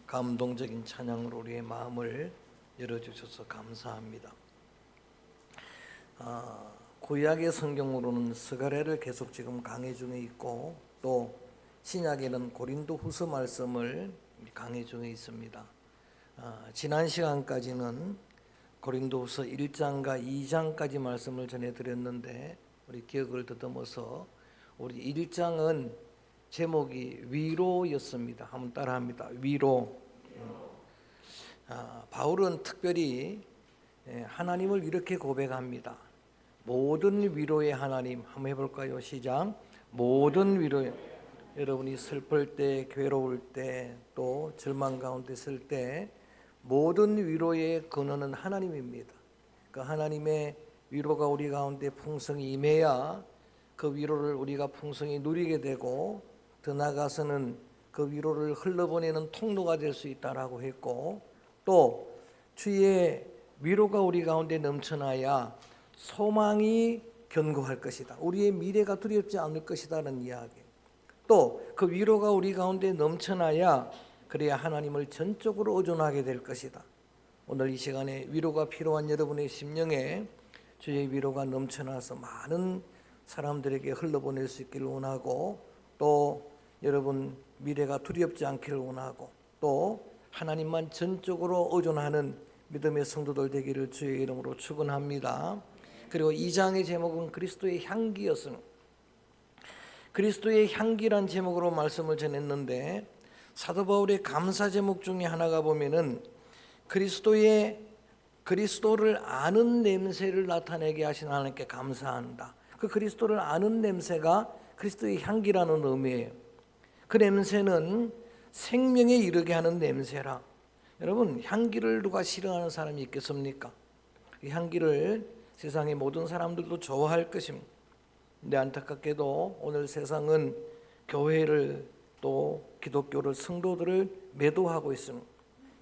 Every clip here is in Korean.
감동적인 찬양으로 우리의 마음을 열어주셔서 감사합니다. 구약의 성경으로는 스가랴를 계속 지금 강해 중에 있고, 또 신약에는 고린도후서 말씀을 강해 중에 있습니다. 지난 시간까지는 고린도후서 1장과 2장까지 말씀을 전해드렸는데, 우리 기억을 더듬어서 우리 1장은 제목이 위로였습니다. 한번 따라합니다. 위로. 바울은 특별히 하나님을 이렇게 고백합니다. 모든 위로의 하나님. 한번 해볼까요? 시작. 모든 위로의, 여러분이 슬플 때, 괴로울 때, 또 절망 가운데 있을 때 모든 위로의 근원은 하나님입니다. 그 하나님의 위로가 우리 가운데 풍성히 임해야 그 위로를 우리가 풍성히 누리게 되고, 더 나아가서는 그 위로를 흘러보내는 통로가 될 수 있다라고 했고, 또 주의 위로가 우리 가운데 넘쳐나야 소망이 견고할 것이다. 우리의 미래가 두렵지 않을 것이다는 이야기. 또 그 위로가 우리 가운데 넘쳐나야 그래야 하나님을 전적으로 의존하게 될 것이다. 오늘 이 시간에 위로가 필요한 여러분의 심령에 주의 위로가 넘쳐나서 많은 사람들에게 흘러보낼 수 있기를 원하고, 또 여러분 미래가 두렵지 않기를 원하고, 또 하나님만 전적으로 의존하는 믿음의 성도들 되기를 주의 이름으로 축원합니다. 그리고 2장의 제목은 그리스도의 향기였습니다. 그리스도의 향기란 제목으로 말씀을 전했는데, 사도 바울의 감사 제목 중에 하나가 보면은 그리스도를 아는 냄새를 나타내게 하신 하나님께 감사한다. 그 그리스도를 아는 냄새가 그리스도의 향기라는 의미예요. 그 냄새는 생명에 이르게 하는 냄새라. 여러분, 향기를 누가 싫어하는 사람이 있겠습니까? 이 향기를 세상의 모든 사람들도 좋아할 것입니다. 근데 안타깝게도 오늘 세상은 교회를, 또 기독교를, 성도들을 매도하고 있습니다.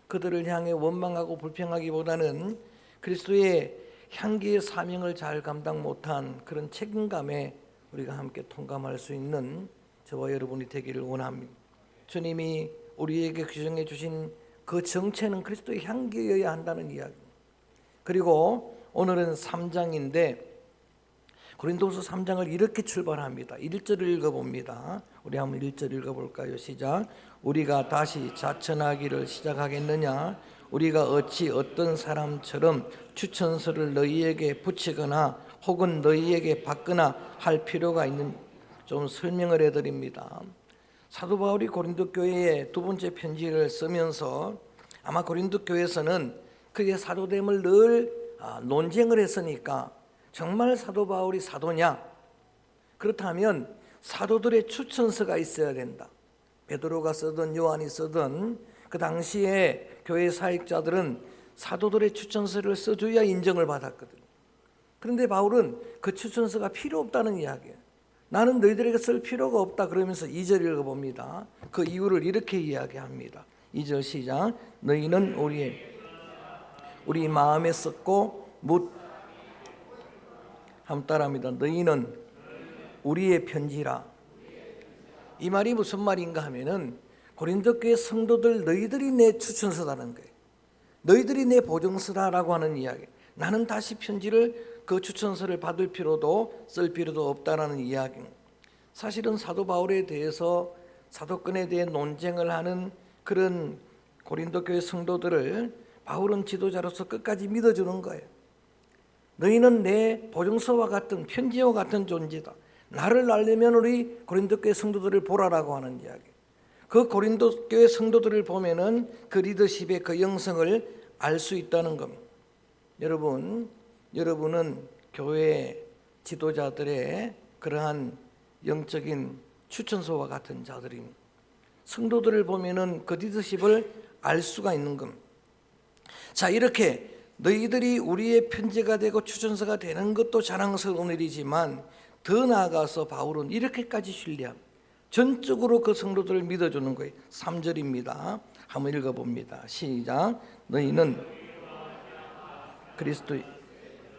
그들을 향해 원망하고 불평하기보다는 그리스도의 향기의 사명을 잘 감당 못한 그런 책임감에 우리가 함께 통감할 수 있는 저와 여러분이 되기를 원합니다. 주님이 우리에게 규정해 주신 그 정체는 그리스도의 향기여야 한다는 이야기. 그리고 오늘은 3장인데 고린도후서 3장을 이렇게 출발합니다. 1절을 읽어봅니다. 우리 한번 1절 읽어볼까요? 시작. 우리가 다시 자천하기를 시작하겠느냐? 우리가 어찌 어떤 사람처럼 추천서를 너희에게 붙이거나 혹은 너희에게 받거나 할 필요가 있는, 좀 설명을 해드립니다. 사도 바울이 고린도 교회에 두 번째 편지를 쓰면서 아마 고린도 교회에서는 그의 사도됨을 늘 논쟁을 했으니까, 정말 사도 바울이 사도냐? 그렇다면 사도들의 추천서가 있어야 된다. 베드로가 쓰든 요한이 쓰든 그 당시에 교회 사역자들은 사도들의 추천서를 써줘야 인정을 받았거든요. 그런데 바울은 그 추천서가 필요 없다는 이야기예요. 나는 너희들에게 쓸 필요가 없다. 그러면서 2절 읽어봅니다. 그 이유를 이렇게 이야기합니다. 2절 시작. 너희는 우리 마음에 썼고 한번 따라합니다. 너희는 우리의 편지라. 이 말이 무슨 말인가 하면은 고린도 교회 성도들, 너희들이 내 추천서라는 거예요. 너희들이 내 보증서라라고 하는 이야기. 나는 다시 편지를, 그 추천서를 받을 필요도 쓸 필요도 없다라는 이야기. 사실은 사도 바울에 대해서, 사도권에 대해 논쟁을 하는 그런 고린도 교회 성도들을 바울은 지도자로서 끝까지 믿어주는 거예요. 너희는 내 보증서와 같은, 편지와 같은 존재다. 나를 알려면 우리 고린도 교회 성도들을 보라라고 하는 이야기. 그 고린도 교회 성도들을 보면은 그 리더십의 그 영성을 알 수 있다는 겁니다. 여러분은 교회 지도자들의 그러한 영적인 추천서와 같은 자들입니다. 성도들을 보면은 그 리더십을 알 수가 있는 겁니다. 자, 이렇게 너희들이 우리의 편지가 되고 추천서가 되는 것도 자랑스러운 일이지만, 더 나아가서 바울은 이렇게까지 신뢰합니다. 전적으로 그 성도들을 믿어주는 거예요. 3절입니다. 한번 읽어봅니다. 시작. 너희는 그리스도의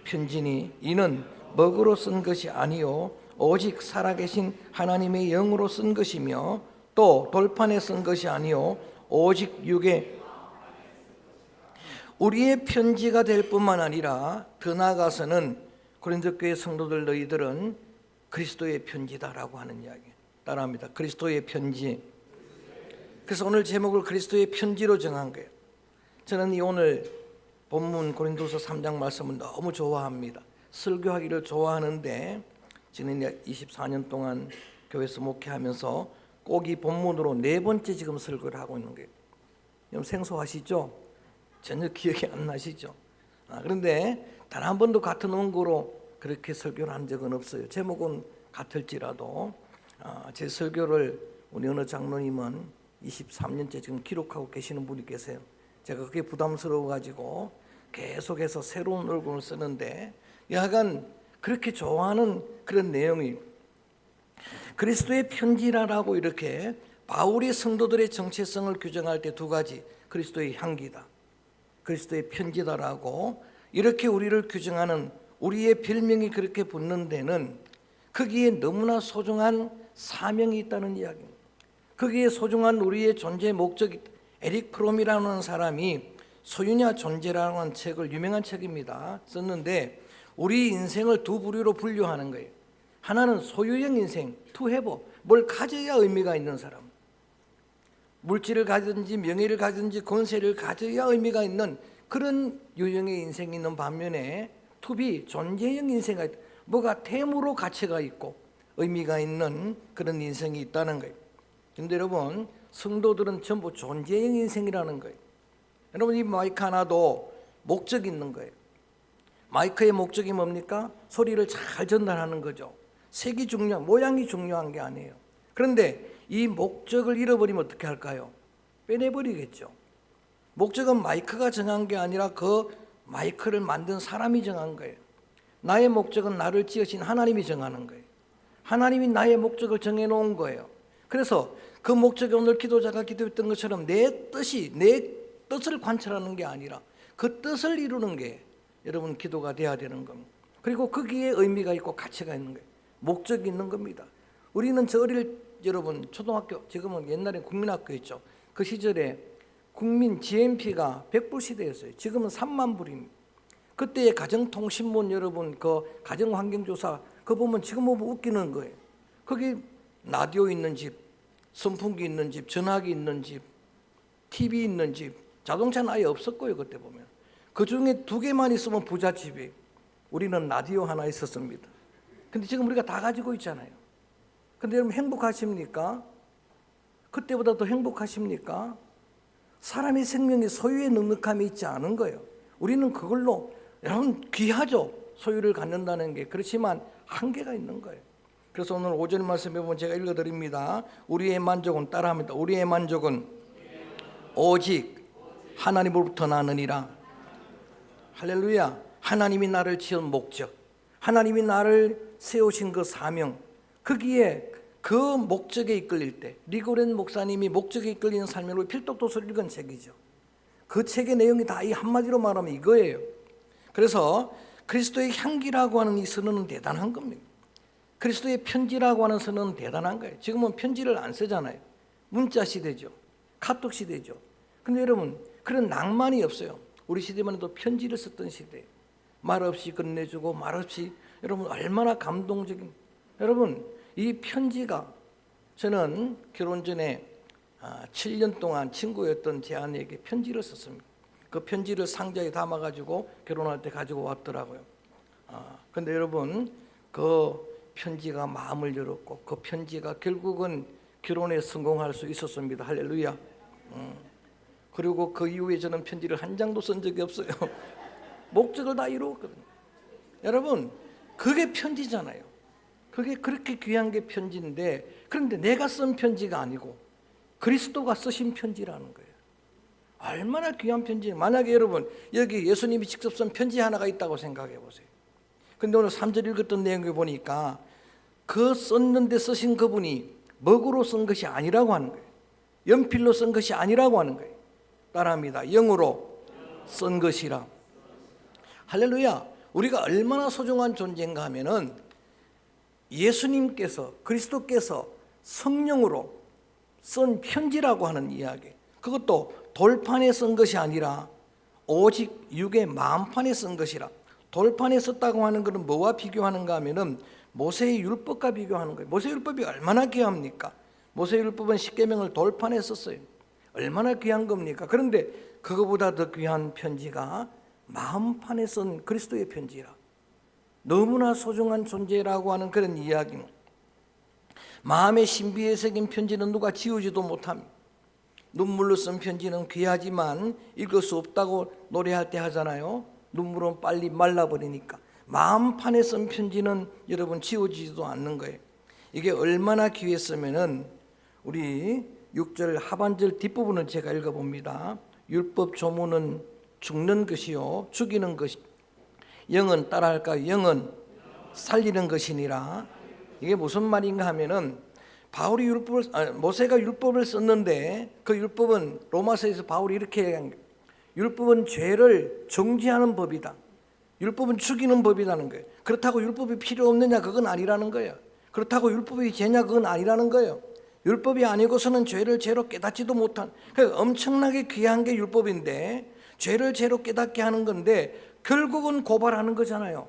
편지니 이는 먹으로 쓴 것이 아니요 오직 살아계신 하나님의 영으로 쓴 것이며, 또 돌판에 쓴 것이 아니요 오직 육의 우리의 편지가 될 뿐만 아니라 더 나아가서는 고린도 교회 성도들 너희들은 그리스도의 편지다라고 하는 이야기. 따라합니다. 그리스도의 편지. 그래서 오늘 제목을 그리스도의 편지로 정한 거예요. 저는 이 오늘 본문 고린도서 3장 말씀을 너무 좋아합니다. 설교하기를 좋아하는데 지난 24년 동안 교회에서 목회하면서 꼭 이 본문으로 4번째 지금 설교를 하고 있는 거예요. 여러분 생소하시죠? 전혀 기억이 안 나시죠? 그런데 단 한 번도 같은 원고로 그렇게 설교를 한 적은 없어요. 제목은 같을지라도 제 설교를 우리 어느 장로님은 23년째 지금 기록하고 계시는 분이 계세요. 제가 그게 부담스러워가지고 계속해서 새로운 얼굴을 쓰는데 약간 그렇게 좋아하는 그런 내용이 그리스도의 편지라고 이렇게 바울이 성도들의 정체성을 규정할 때 2가지, 그리스도의 향기다, 그리스도의 편지다라고 이렇게 우리를 규정하는 우리의 별명이 그렇게 붙는 데는 거기에 너무나 소중한 사명이 있다는 이야기입니다. 거기에 소중한 우리의 존재의 목적이 에릭 프롬이라는 사람이 소유냐 존재라는 책을 유명한 책입니다. 썼는데 우리 인생을 2 부류로 분류하는 거예요. 하나는 소유형 인생, to have, 뭘 가져야 의미가 있는 사람. 물질을 가지든지 명예를 가지든지 권세를 가져야 의미가 있는 그런 유형의 인생이 있는 반면에 to be, 존재형 인생이 있다. 뭐가 템으로 가치가 있고 의미가 있는 그런 인생이 있다는 거예요. 그런데 여러분 성도들은 전부 존재형 인생이라는 거예요. 여러분 이 마이크 하나도 목적이 있는 거예요. 마이크의 목적이 뭡니까? 소리를 잘 전달하는 거죠. 색이 중요한, 모양이 중요한 게 아니에요. 그런데 이 목적을 잃어버리면 어떻게 할까요? 빼내버리겠죠. 목적은 마이크가 정한 게 아니라 그 마이크를 만든 사람이 정한 거예요. 나의 목적은 나를 지으신 하나님이 정하는 거예요. 하나님이 나의 목적을 정해놓은 거예요. 그래서 그 목적이 오늘 기도자가 기도했던 것처럼 내 뜻을 관찰하는 게 아니라 그 뜻을 이루는 게 여러분 기도가 돼야 되는 겁니다. 그리고 거기에 의미가 있고 가치가 있는 거예요. 목적이 있는 겁니다. 우리는 여러분 초등학교, 지금은 옛날에 국민학교였죠. 그 시절에 국민 GMP가 100불 시대였어요. 지금은 3만 불입니다. 그때의 가정통신문 여러분 그 가정환경조사 그거 보면 지금 보면 웃기는 거예요. 거기 라디오 있는 집, 선풍기 있는 집, 전화기 있는 집, TV 있는 집, 자동차는 아예 없었고요. 그때 보면 그 중에 2개만 있으면 부잣집이. 우리는 라디오 하나 있었습니다. 근데 지금 우리가 다 가지고 있잖아요. 근데 여러분 행복하십니까? 그때보다 더 행복하십니까? 사람의 생명이 소유에 넉넉함이 있지 않은 거예요. 우리는 그걸로 여러분 귀하죠. 소유를 갖는다는 게. 그렇지만 한계가 있는 거예요. 그래서 오늘 오전 말씀에 보면 제가 읽어드립니다. 우리의 만족은 따라합니다. 우리의 만족은 오직 하나님으로부터 나느니라. 할렐루야. 하나님이 나를 지은 목적, 하나님이 나를 세우신 그 사명, 거기에 그 목적에 이끌릴 때 리고렌 목사님이 목적에 이끌리는 삶으로 필독도서를 읽은 책이죠. 그 책의 내용이 다 이 한마디로 말하면 이거예요. 그래서 그리스도의 향기라고 하는 이 선언은 대단한 겁니다. 그리스도의 편지라고 하는 선언은 대단한 거예요. 지금은 편지를 안 쓰잖아요. 문자 시대죠. 카톡 시대죠. 근데 여러분 그런 낭만이 없어요. 우리 시대만 해도 편지를 썼던 시대예요. 말없이 끝내주고 말없이 여러분 얼마나 감동적인. 여러분 이 편지가 저는 결혼 전에 7년 동안 친구였던 제 아내에게 편지를 썼습니다. 그 편지를 상자에 담아가지고 결혼할 때 가지고 왔더라고요. 근데 여러분 그 편지가 마음을 열었고 그 편지가 결국은 결혼에 성공할 수 있었습니다. 할렐루야. 그리고 그 이후에 저는 편지를 한 장도 쓴 적이 없어요. 목적을 다 이루었거든요. 여러분 그게 편지잖아요. 그게 그렇게 귀한 게 편지인데 그런데 내가 쓴 편지가 아니고 그리스도가 쓰신 편지라는 거예요. 얼마나 귀한 편지예요. 만약에 여러분 여기 예수님이 직접 쓴 편지 하나가 있다고 생각해 보세요. 근데 오늘 3절 읽었던 내용을 보니까 그 썼는데 쓰신 그분이 먹으로 쓴 것이 아니라고 하는 거예요. 연필로 쓴 것이 아니라고 하는 거예요. 따라합니다. 영으로 쓴 것이라. 할렐루야. 우리가 얼마나 소중한 존재인가 하면은 예수님께서 그리스도께서 성령으로 쓴 편지라고 하는 이야기. 그것도 돌판에 쓴 것이 아니라 오직 육의 마음판에 쓴 것이라. 돌판에 썼다고 하는 것은 뭐와 비교하는가 하면은 모세의 율법과 비교하는 거예요. 모세의 율법이 얼마나 귀합니까? 모세의 율법은 십계명을 돌판에 썼어요. 얼마나 귀한 겁니까? 그런데 그거보다 더 귀한 편지가 마음판에 쓴 그리스도의 편지라. 너무나 소중한 존재라고 하는 그런 이야기는, 마음의 신비에 새긴 편지는 누가 지우지도 못합니다. 눈물로 쓴 편지는 귀하지만 읽을 수 없다고 노래할 때 하잖아요. 눈물은 빨리 말라버리니까. 마음판에 쓴 편지는 여러분 지워지지도 않는 거예요. 이게 얼마나 귀했으면은 우리 6절 하반절 뒷부분을 제가 읽어봅니다. 율법 조문은 죽는 것이요 죽이는 것이, 영은 따라할까요? 영은 살리는 것이니라. 이게 무슨 말인가 하면은 바울이 모세가 율법을 썼는데 그 율법은 로마서에서 바울이 이렇게 얘기한 거예요. 율법은 죄를 정죄하는 법이다. 율법은 죽이는 법이라는 거예요. 그렇다고 율법이 필요 없느냐? 그건 아니라는 거예요. 그렇다고 율법이 죄냐? 그건 아니라는 거예요. 율법이 아니고서는 죄를 죄로 깨닫지도 못한, 그러니까 엄청나게 귀한 게 율법인데 죄를 죄로 깨닫게 하는 건데 결국은 고발하는 거잖아요.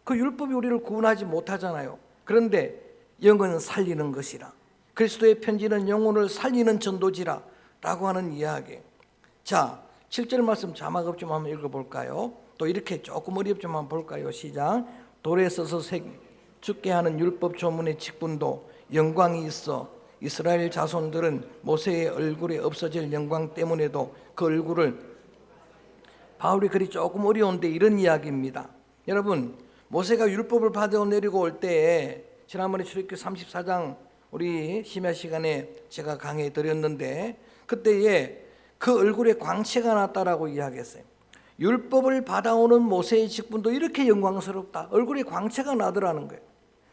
그 율법이 우리를 구원하지 못하잖아요. 그런데 영은 살리는 것이라. 그리스도의 편지는 영혼을 살리는 전도지라 라고 하는 이야기. 자, 7절 말씀 자막 없 좀 한번 읽어볼까요? 또 이렇게 조금 어렵지만 한번 볼까요? 시작. 돌에 써서 죽게 하는 율법 조문의 직분도 영광이 있어 이스라엘 자손들은 모세의 얼굴에 없어질 영광 때문에도 그 얼굴을, 바울이 글이 조금 어려운데 이런 이야기입니다. 여러분, 모세가 율법을 받아 내리고 올 때에 지난번에 출애굽기 34장 우리 심야 시간에 제가 강해 드렸는데 그때에 그 얼굴에 광채가 났다라고 이야기했어요. 율법을 받아오는 모세의 직분도 이렇게 영광스럽다. 얼굴에 광채가 나더라는 거예요.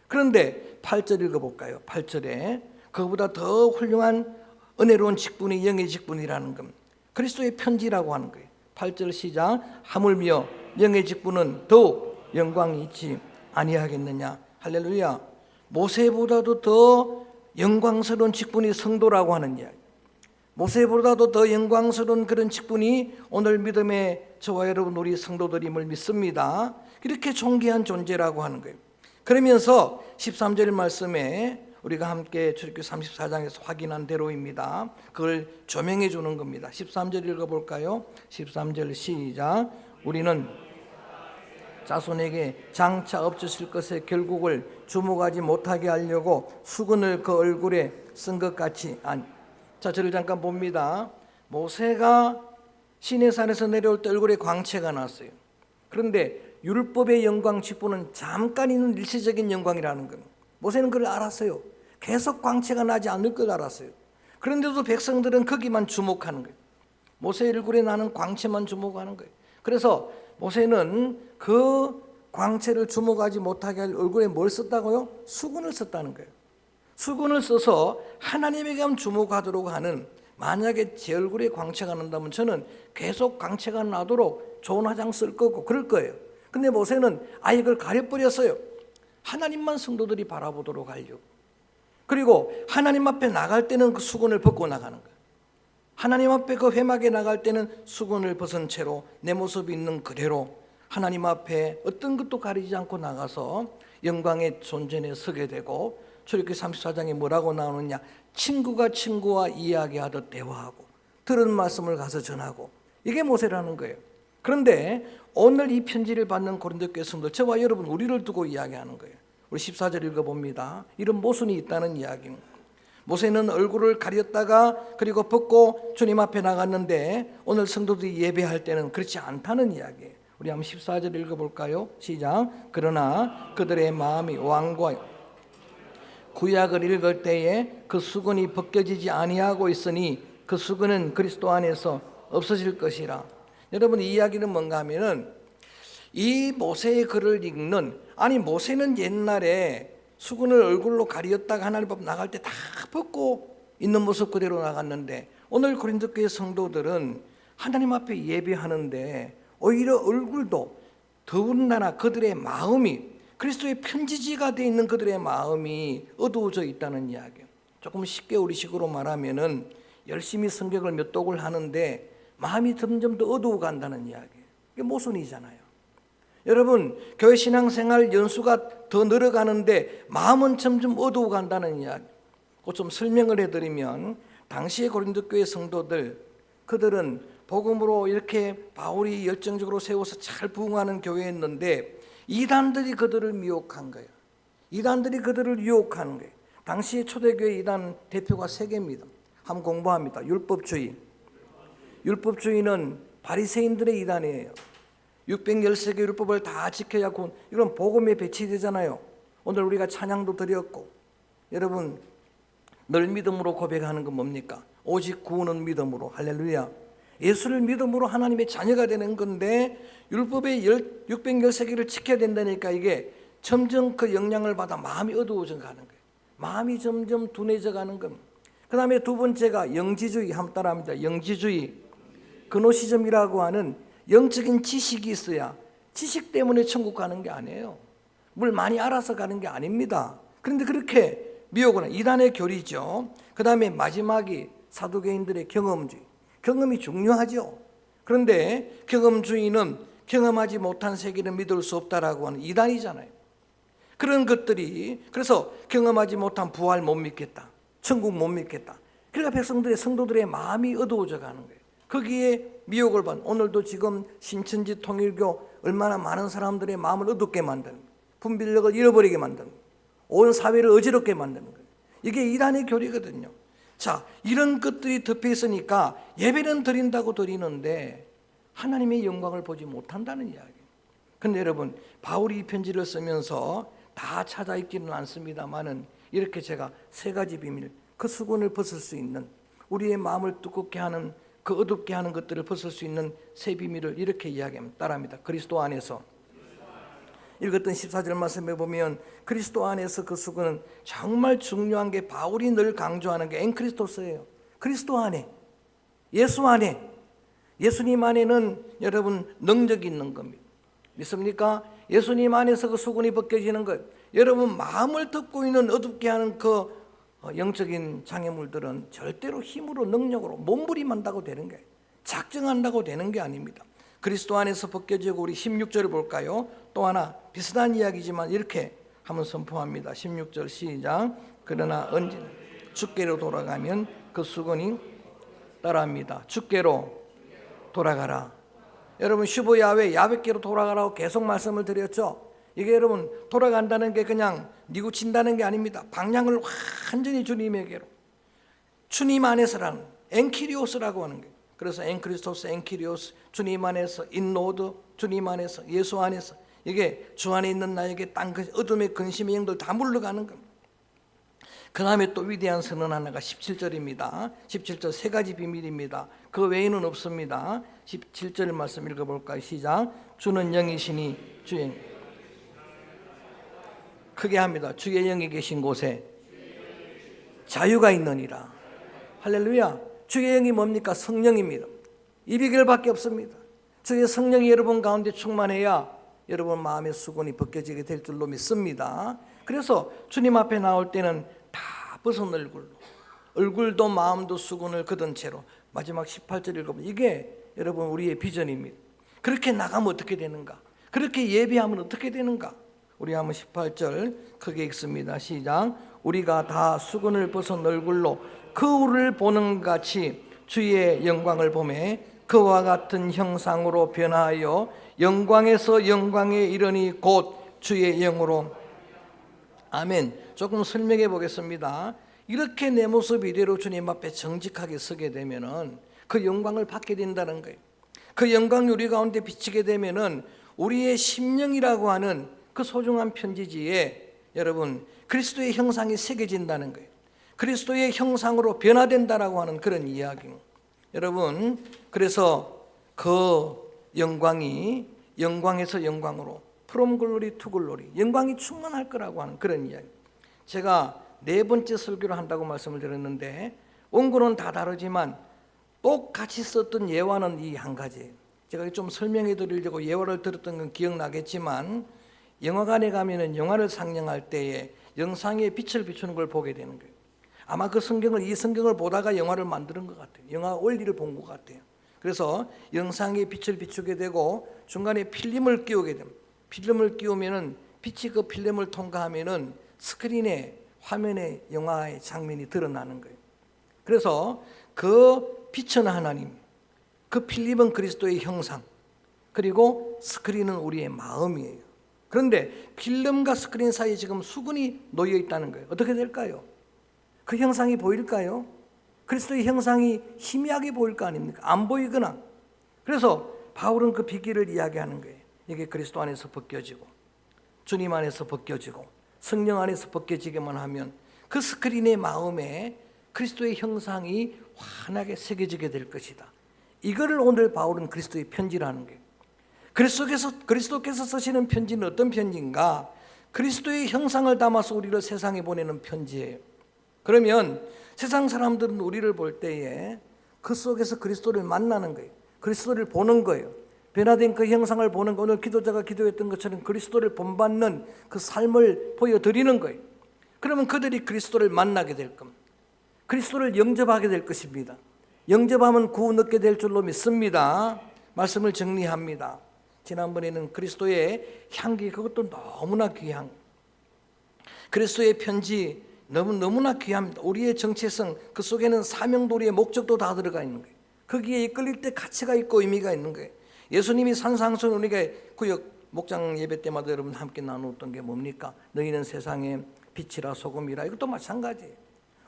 그런데 8절 읽어볼까요? 8절에 그보다 더 훌륭한 은혜로운 직분이 영의 직분이라는 겁니다. 그리스도의 편지라고 하는 거예요. 8절 시작. 하물며 영의 직분은 더욱 영광이 있지 아니하겠느냐. 할렐루야. 모세보다도 더 영광스러운 직분이 성도라고 하는 이야기. 모세보다도 더 영광스러운 그런 직분이 오늘 믿음의 저와 여러분 우리 성도들임을 믿습니다. 이렇게 존귀한 존재라고 하는 거예요. 그러면서 13절 말씀에 우리가 함께 출애굽기 34장에서 확인한 대로입니다. 그걸 조명해 주는 겁니다. 13절 읽어볼까요? 13절 시작. 우리는 자손에게 장차 엎으실 것의 결국을 주목하지 못하게 하려고 수건을 그 얼굴에 쓴 것 같이 아니. 자, 저를 잠깐 봅니다. 모세가 시내산에서 내려올 때 얼굴에 광채가 났어요. 그런데 율법의 영광 직분은 잠깐 있는 일시적인 영광이라는 건 모세는 그걸 알았어요. 계속 광채가 나지 않을 걸 알았어요. 그런데도 백성들은 거기만 주목하는 거예요. 모세의 얼굴에 나는 광채만 주목하는 거예요. 그래서 모세는 그 광채를 주목하지 못하게 할 얼굴에 뭘 썼다고요? 수건을 썼다는 거예요. 수건을 써서 하나님에게만 주목하도록 하는, 만약에 제 얼굴에 광채가 난다면 저는 계속 광채가 나도록 좋은 화장 쓸 거고 그럴 거예요. 근데 모세는 아예 그걸 가려버렸어요. 하나님만 성도들이 바라보도록 하려고. 그리고 하나님 앞에 나갈 때는 그 수건을 벗고 나가는 거예요. 하나님 앞에 그 회막에 나갈 때는 수건을 벗은 채로 내 모습이 있는 그대로 하나님 앞에 어떤 것도 가리지 않고 나가서 영광의 존전에 서게 되고, 출애굽기 34장에 뭐라고 나오느냐, 친구가 친구와 이야기하듯 대화하고 들은 말씀을 가서 전하고, 이게 모세라는 거예요. 그런데 오늘 이 편지를 받는 고린도 교회 성도들, 저와 여러분 우리를 두고 이야기하는 거예요. 우리 14절 읽어봅니다. 이런 모순이 있다는 이야기입니다. 모세는 얼굴을 가렸다가 그리고 벗고 주님 앞에 나갔는데 오늘 성도들이 예배할 때는 그렇지 않다는 이야기예요. 우리 한번 14절 읽어볼까요? 시작. 그러나 그들의 마음이 완고하여 구약을 읽을 때에 그 수건이 벗겨지지 아니하고 있으니 그 수건은 그리스도 안에서 없어질 것이라. 여러분, 이 이야기는 뭔가 하면은 이 모세의 글을 읽는, 아니 모세는 옛날에 수건을 얼굴로 가리었다가 하나님 앞 나갈 때 다 벗고 있는 모습 그대로 나갔는데 오늘 고린도 교회 성도들은 하나님 앞에 예배하는데 오히려 얼굴도, 더군다나 그들의 마음이, 그리스도의 편지지가 되어 있는 그들의 마음이 어두워져 있다는 이야기예요. 조금 쉽게 우리식으로 말하면은 열심히 성경을 몇 독을 하는데 마음이 점점 더 어두워 간다는 이야기예요. 이게 모순이잖아요. 여러분, 교회 신앙생활 연수가 더 늘어가는데 마음은 점점 어두워 간다는 이야기. 그거 좀 설명을 해드리면, 당시의 고린도 교회 성도들, 그들은 복음으로 이렇게 바울이 열정적으로 세워서 잘 부흥하는 교회였는데 이단들이 그들을 미혹한 거예요. 이단들이 그들을 유혹하는 거예요. 당시 초대교회 이단 대표가 세 개입니다. 한번 공부합니다. 율법주의. 율법주의는 바리새인들의 이단이에요. 613개 율법을 다 지켜야 이건 복음에 배치되잖아요. 오늘 우리가 찬양도 드렸고, 여러분 늘 믿음으로 고백하는 건 뭡니까? 오직 구원은 믿음으로. 할렐루야. 예수를 믿음으로 하나님의 자녀가 되는 건데 율법의 613개를 지켜야 된다니까 이게 점점 그 영향을 받아 마음이 어두워져 가는 거예요. 마음이 점점 둔해져 가는 겁니다. 그 다음에 두 번째가 영지주의. 한번 따라합니다. 영지주의. 그노시즘이라고 하는 영적인 지식이 있어야, 지식 때문에 천국 가는 게 아니에요. 뭘 많이 알아서 가는 게 아닙니다. 그런데 그렇게 미혹은 이단의 교리죠. 그 다음에 마지막이 사두개인들의 경험주의. 경험이 중요하죠. 그런데 경험주의는 경험하지 못한 세계를 믿을 수 없다라고 하는 이단이잖아요. 그런 것들이, 그래서 경험하지 못한 부활 못 믿겠다, 천국 못 믿겠다. 그러니까 백성들의, 성도들의 마음이 어두워져 가는 거예요. 거기에 미혹을 받는, 오늘도 지금 신천지 통일교 얼마나 많은 사람들의 마음을 어둡게 만드는, 분별력을 잃어버리게 만드는, 온 사회를 어지럽게 만드는 거예요. 이게 이단의 교리거든요. 자, 이런 것들이 덮여 있으니까 예배는 드린다고 드리는데 하나님의 영광을 보지 못한다는 이야기예요. 그런데 여러분, 바울이 이 편지를 쓰면서 다 찾아 있기는 않습니다만은 이렇게 제가 세 가지 비밀, 그 수건을 벗을 수 있는, 우리의 마음을 두껍게 하는, 그 어둡게 하는 것들을 벗을 수 있는 세 비밀을 이렇게 이야기합니다. 따라합니다. 그리스도 안에서. 읽었던 14절 말씀에 보면 그리스도 안에서, 그 수건은 정말 중요한 게 바울이 늘 강조하는 게 엔크리스토스예요. 그리스도 안에, 예수 안에, 예수님 안에는 여러분 능력이 있는 겁니다. 믿습니까? 예수님 안에서 그 수건이 벗겨지는 것. 여러분 마음을 덮고 있는 어둡게 하는 그 영적인 장애물들은 절대로 힘으로, 능력으로 몸부림한다고 되는 게, 작정한다고 되는 게 아닙니다. 그리스도 안에서 벗겨지고, 우리 16절을 볼까요? 또 하나 비슷한 이야기지만 이렇게 한번 선포합니다. 16절 시작. 그러나 언제나 주께로 돌아가면 그 수건이, 따라합니다. 주께로 돌아가라. 여러분 슈브 야훼, 야훼께로 돌아가라고 계속 말씀을 드렸죠. 이게 여러분 돌아간다는 게 그냥 뉘우친다는 게 아닙니다. 방향을 완전히 주님에게로, 주님 안에서라는, 엔키리오스라고 하는 거예요. 그래서 엔크리스토스, 엔키리오스, 주님 안에서, 인로드, 주님 안에서, 예수 안에서, 이게 주 안에 있는 나에게 땅 어둠의 근심의 영들 다 물러가는 겁니다. 그 다음에 또 위대한 선언 하나가 17절입니다. 17절 세 가지 비밀입니다. 그 외에는 없습니다. 17절 말씀 읽어볼까요? 시작. 주는 영이시니 주의, 크게 합니다. 주의 영이 계신 곳에 자유가 있느니라. 할렐루야. 주의 영이 뭡니까? 성령입니다. 이 비결밖에 없습니다. 주의 성령이 여러분 가운데 충만해야 여러분 마음의 수건이 벗겨지게 될 줄로 믿습니다. 그래서 주님 앞에 나올 때는 다 벗은 얼굴로, 얼굴도 마음도 수건을 걷은 채로, 마지막 18절 읽어보면 이게 여러분 우리의 비전입니다. 그렇게 나가면 어떻게 되는가? 그렇게 예배하면 어떻게 되는가? 우리 한번 18절 크게 읽습니다. 시작. 우리가 다 수건을 벗은 얼굴로 거울을 보는 같이 주의 영광을 보매 그와 같은 형상으로 변화하여 영광에서 영광에 이르니 곧 주의 영으로. 아멘. 조금 설명해 보겠습니다. 이렇게 내 모습 이대로 주님 앞에 정직하게 서게 되면은 그 영광을 받게 된다는 거예요. 그 영광이 우리 가운데 비치게 되면은 우리의 심령이라고 하는 그 소중한 편지지에 여러분 그리스도의 형상이 새겨진다는 거예요. 그리스도의 형상으로 변화된다라고 하는 그런 이야기입니다. 여러분, 그래서 그 영광이 영광에서 영광으로, from glory to glory, 영광이 충만할 거라고 하는 그런 이야기. 제가 네 번째 설교를 한다고 말씀을 드렸는데 원고는 다 다르지만 똑같이 썼던 예화는 이 한 가지예요. 제가 좀 설명해 드리려고 예화를 들었던 건 기억나겠지만 영화관에 가면은 영화를 상영할 때에 영상에 빛을 비추는 걸 보게 되는 거예요. 아마 이 성경을 보다가 영화를 만드는 것 같아요. 영화 원리를 본 것 같아요. 그래서 영상에 빛을 비추게 되고 중간에 필름을 끼우게 됩니다. 필름을 끼우면은 빛이 그 필름을 통과하면은 스크린에 화면에 영화의 장면이 드러나는 거예요. 그래서 그 빛은 하나님, 그 필름은 그리스도의 형상, 그리고 스크린은 우리의 마음이에요. 그런데 필름과 스크린 사이에 지금 수근이 놓여 있다는 거예요. 어떻게 될까요? 그 형상이 보일까요? 그리스도의 형상이 희미하게 보일 거 아닙니까? 안 보이거나. 그래서 바울은 그 비기를 이야기하는 거예요. 이게 그리스도 안에서 벗겨지고 주님 안에서 벗겨지고 성령 안에서 벗겨지게만 하면 그 스크린의 마음에 그리스도의 형상이 환하게 새겨지게 될 것이다. 이거를 오늘 바울은 그리스도의 편지라는 거예요. 그리스도께서 쓰시는 편지는 어떤 편지인가? 그리스도의 형상을 담아서 우리를 세상에 보내는 편지예요. 그러면 세상 사람들은 우리를 볼 때에 그 속에서 그리스도를 만나는 거예요. 그리스도를 보는 거예요. 변화된 그 형상을 보는 거, 오늘 기도자가 기도했던 것처럼 그리스도를 본받는 그 삶을 보여드리는 거예요. 그러면 그들이 그리스도를 만나게 될 겁니다. 그리스도를 영접하게 될 것입니다. 영접하면 구원 얻게 될 줄로 믿습니다. 말씀을 정리합니다. 지난번에는 그리스도의 향기, 그것도 너무나 귀한, 그리스도의 편지 너무나 귀합니다. 우리의 정체성, 그 속에는 사명도 우리의 목적도 다 들어가 있는 거예요. 거기에 이끌릴 때 가치가 있고 의미가 있는 거예요. 예수님이 산상수훈 우리가 구역 목장 예배 때마다 여러분 함께 나누었던 게 뭡니까? 너희는 세상의 빛이라 소금이라. 이것도 마찬가지예요.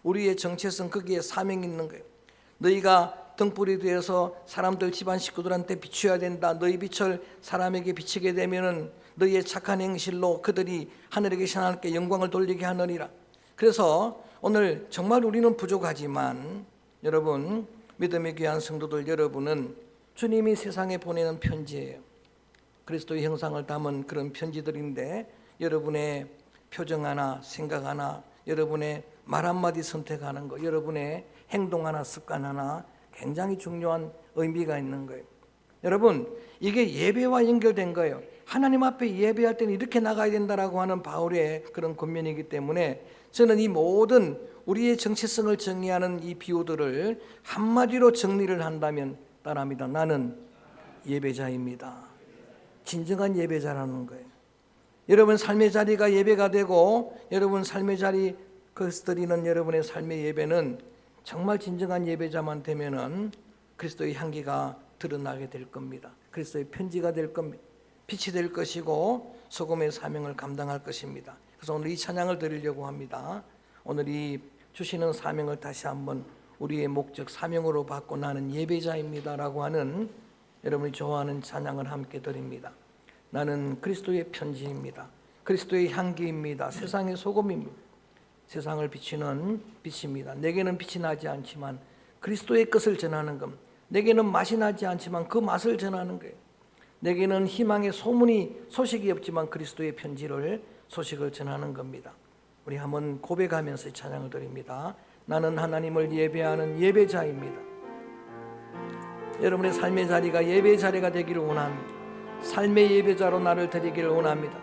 우리의 정체성, 거기에 사명이 있는 거예요. 너희가 등불이 되어서 사람들 집안 식구들한테 비춰야 된다. 너희 빛을 사람에게 비치게 되면은 너희의 착한 행실로 그들이 하늘에 계신 하나님께 영광을 돌리게 하느니라. 그래서 오늘 정말 우리는 부족하지만 여러분, 믿음의 귀한 성도들 여러분은 주님이 세상에 보내는 편지예요. 그리스도의 형상을 담은 그런 편지들인데 여러분의 표정 하나, 생각 하나, 여러분의 말 한마디 선택하는 거, 여러분의 행동 하나, 습관 하나 굉장히 중요한 의미가 있는 거예요. 여러분, 이게 예배와 연결된 거예요. 하나님 앞에 예배할 때는 이렇게 나가야 된다라고 하는 바울의 그런 권면이기 때문에 저는 이 모든 우리의 정체성을 정의하는 이 비유들을 한마디로 정리를 한다면 따라합니다. 나는 예배자입니다. 진정한 예배자라는 거예요. 여러분 삶의 자리가 예배가 되고 여러분 삶의 자리 거기서 드리는 여러분의 삶의 예배는 정말 진정한 예배자만 되면은 그리스도의 향기가 드러나게 될 겁니다. 그리스도의 편지가 될 겁니다. 빛이 될 것이고 소금의 사명을 감당할 것입니다. 그래서 오늘 이 찬양을 드리려고 합니다. 오늘 이 주시는 사명을 다시 한번 우리의 목적 사명으로 받고 나는 예배자입니다라고 하는 여러분이 좋아하는 찬양을 함께 드립니다. 나는 그리스도의 편지입니다. 그리스도의 향기입니다. 세상의 소금입니다. 세상을 비추는 빛입니다. 내게는 빛이 나지 않지만 그리스도의 것을 전하는 것. 내게는 맛이 나지 않지만 그 맛을 전하는 거예요. 내게는 희망의 소식이 없지만 그리스도의 소식을 전하는 겁니다. 우리 한번 고백하면서 이 찬양을 드립니다. 나는 하나님을 예배하는 예배자입니다. 여러분의 삶의 자리가 예배 자리가 되기를 원합니다. 삶의 예배자로 나를 드리기를 원합니다.